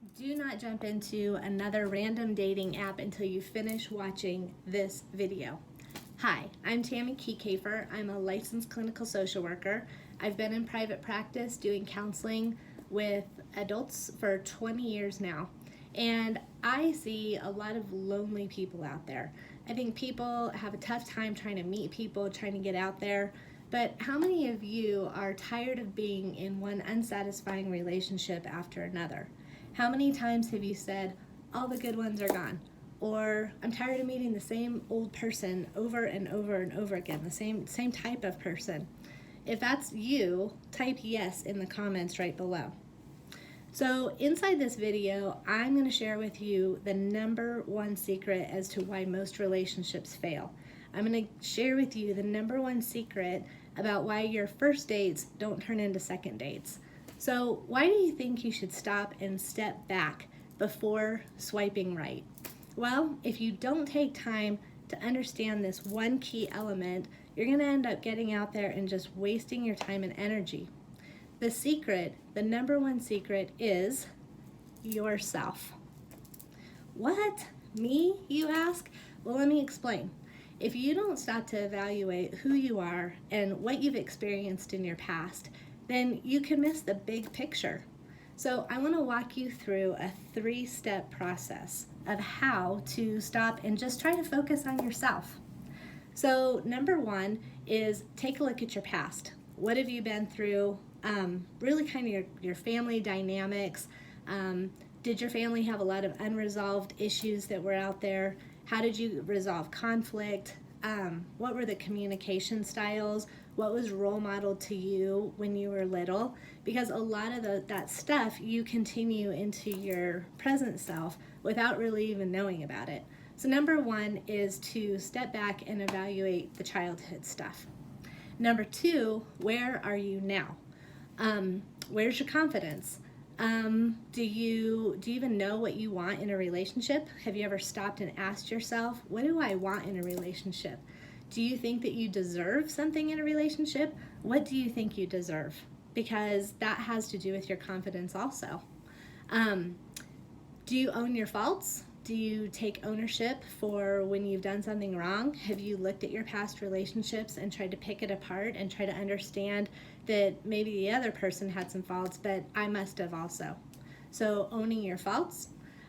Do not jump into another random dating app until you finish watching this video. Hi, I'm Tammy Keykafer. I'm a licensed clinical social worker. I've been in private practice doing counseling with adults for 20 years now. And I see a lot of lonely people out there. I think people have a tough time trying to meet people, trying to get out there. But how many of you are tired of being in one unsatisfying relationship after another? How many times have you said, all the good ones are gone? Or, I'm tired of meeting the same old person over and over and over again, the same type of person. If that's you, type yes in the comments right below. So inside this video, I'm going to share with you the number one secret as to why most relationships fail. I'm going to share with you the number one secret about why your first dates don't turn into second dates. So why do you think you should stop and step back before swiping right? Well, if you don't take time to understand this one key element, you're going to end up getting out there and just wasting your time and energy. The secret, the number one secret, is yourself. What? Me, you ask? Well, let me explain. If you don't stop to evaluate who you are and what you've experienced in your past, then you can miss the big picture. So I want to walk you through a 3-step process of how to stop and just try to focus on yourself. So number one is take a look at your past. What have you been through? Really kind of your family dynamics. Did your family have a lot of unresolved issues that were out there? How did you resolve conflict? What were the communication styles? What was role modeled to you when you were little? Because a lot of that stuff you continue into your present self without really even knowing about it. So number one is to step back and evaluate the childhood stuff. Number two, where are you now? Where's your confidence? Do you even know what you want in a relationship? Have you ever stopped and asked yourself, what do I want in a relationship? Do you think that you deserve something in a relationship? What do you think you deserve? Because that has to do with your confidence also. Do you own your faults? Do you take ownership for when you've done something wrong? Have you looked at your past relationships and tried to pick it apart and try to understand that maybe the other person had some faults, but I must have also? So owning your faults.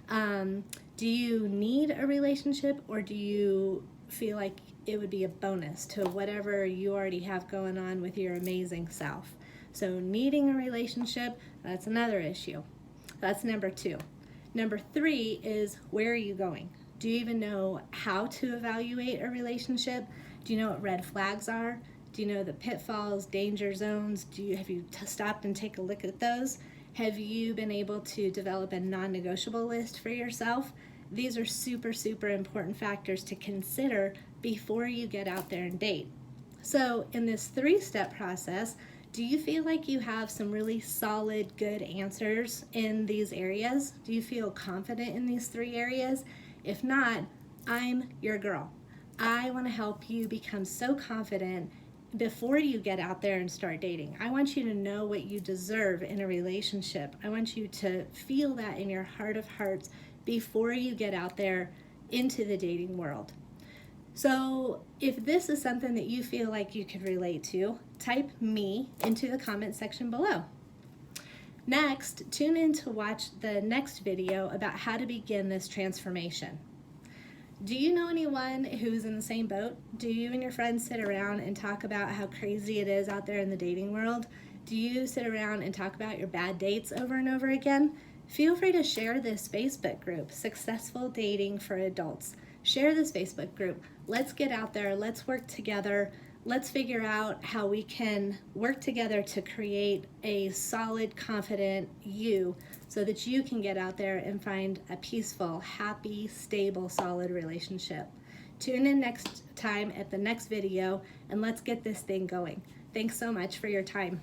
Do you need a relationship, or do you feel like it would be a bonus to whatever you already have going on with your amazing self? So needing a relationship, that's another issue. That's number two. Number three is, where are you going? Do you even know how to evaluate a relationship? Do you know what red flags are? Do you know the pitfalls, danger zones? Have you stopped and take a look at those? Have you been able to develop a non-negotiable list for yourself? These are super, super important factors to consider before you get out there and date. So in this 3-step process, do you feel like you have some really solid, good answers in these areas? Do you feel confident in these 3 areas? If not, I'm your girl. I want to help you become so confident before you get out there and start dating. I want you to know what you deserve in a relationship. I want you to feel that in your heart of hearts before you get out there into the dating world. So if this is something that you feel like you could relate to, type me into the comment section below. Next, tune in to watch the next video about how to begin this transformation. Do you know anyone who's in the same boat? Do you and your friends sit around and talk about how crazy it is out there in the dating world? Do you sit around and talk about your bad dates over and over again? Feel free to share this Facebook group, Successful Dating for Adults. Share this Facebook group. Let's get out there. Let's work together. Let's figure out how we can work together to create a solid, confident you so that you can get out there and find a peaceful, happy, stable, solid relationship. Tune in next time at the next video, and let's get this thing going. Thanks so much for your time.